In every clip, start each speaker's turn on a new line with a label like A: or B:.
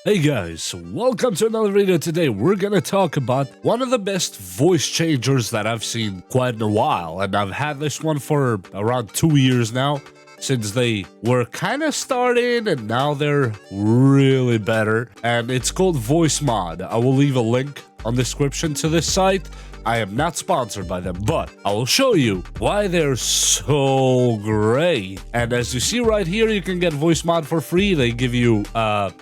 A: Hey guys, welcome to another video. Today we're gonna talk about one of the best voice changers that I've seen quite in a while, and I've had this one for around 2 years now, since they were kind of starting and now they're really better, and it's called VoiceMod. I will leave a link on the description to this site. I am not sponsored by them, but I will show you why they're so great. And as you see right here, you can get VoiceMod for free. They give you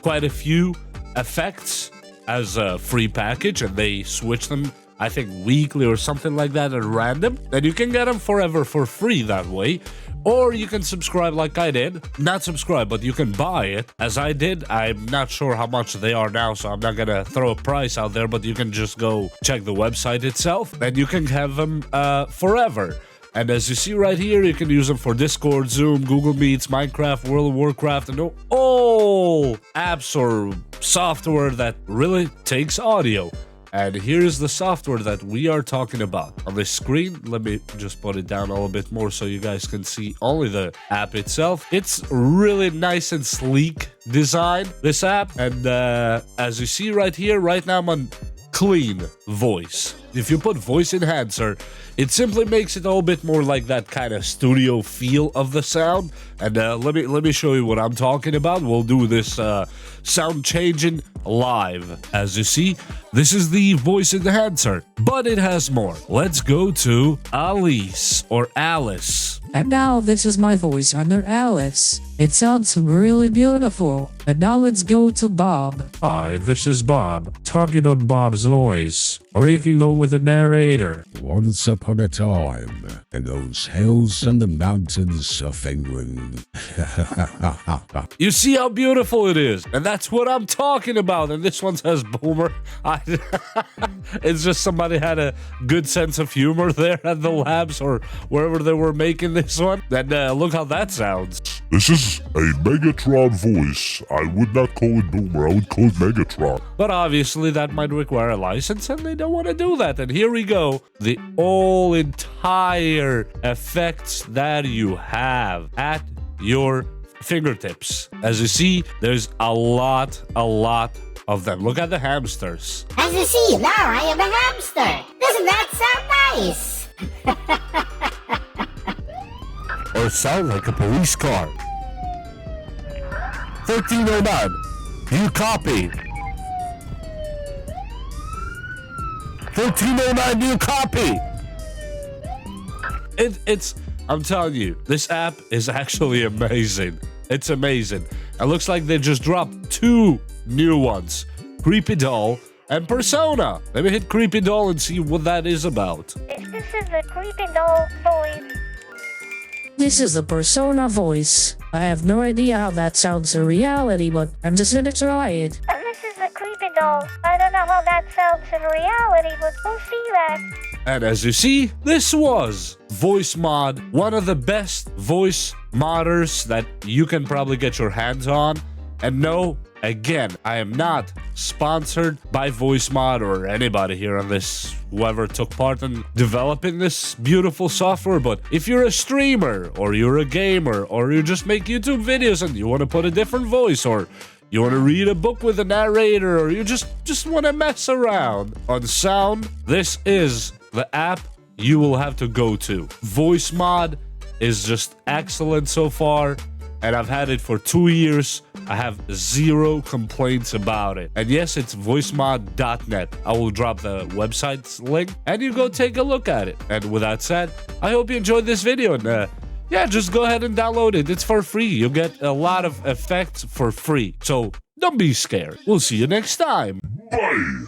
A: quite a few effects as a free package, and they switch them, I think, weekly or something like that at random. And you can get them forever for free that way. Or you can subscribe like I did. Not subscribe, but you can buy it, as I did. I'm not sure how much they are now, so I'm not gonna throw a price out there, but you can just go check the website itself, and you can have them forever. And as you see right here, you can use them for Discord, Zoom, Google Meets, Minecraft, World of Warcraft, and all apps or software that really takes audio. And here's the software that we are talking about. On the screen, let me just put it down a little bit more so you guys can see only the app itself. It's really nice and sleek design, this app. And as you see right here, right now I'm on clean voice. If you put voice enhancer, it simply makes it a little bit more like that kind of studio feel of the sound. And let me show you what I'm talking about. We'll do this sound changing live. As you see, this is the voice enhancer, but it has more. Let's go to Alice or Alice.
B: And now this is my voice under Alice. It sounds really beautiful. And now let's go to Bob.
C: Hi, this is Bob, talking on Bob's voice, or if you go with the narrator.
D: Once upon a time, in those hills and the mountains of England.
A: You see how beautiful it is, and that's what I'm talking about. And this one says boomer. It's just somebody had a good sense of humor there at the labs or wherever they were making this one. And look how that sounds.
E: This is a Megatron voice. I would not call it Boomer, I would call it Megatron.
A: But obviously that might require a license, and they don't want to do that. And here we go. The whole entire effects that you have at your fingertips. As you see, there's a lot of them. Look at the hamsters.
F: As you see, now I am a hamster. Doesn't that sound nice?
A: Or sound like a police car. 1309. You copy. 1309, you copy. It's I'm telling you, this app is actually amazing. It's amazing. It looks like they just dropped 2 new ones. Creepy Doll and Persona. Let me hit Creepy Doll and see what that is about.
G: This is a creepy doll voice.
B: This is the Persona voice. I have no idea how that sounds in reality, but I'm just gonna try it.
G: This is a creepy doll. I don't know how that sounds in reality, but we'll see that.
A: And as you see, this was VoiceMod, one of the best voice modders that you can probably get your hands on. And no, again, I am not sponsored by VoiceMod or anybody here on this, whoever took part in developing this beautiful software. But if you're a streamer, or you're a gamer, or you just make YouTube videos and you want to put a different voice, or you want to read a book with a narrator, or you just want to mess around on sound, this is the app you will have to go to. VoiceMod is just excellent so far, and I've had it for 2 years. I have 0 complaints about it. And yes, it's voicemod.net. I will drop the website's link, and you go take a look at it. And with that said, I hope you enjoyed this video, and yeah, just go ahead and download it. It's for free. You'll get a lot of effects for free. So don't be scared. We'll see you next time.
E: Bye!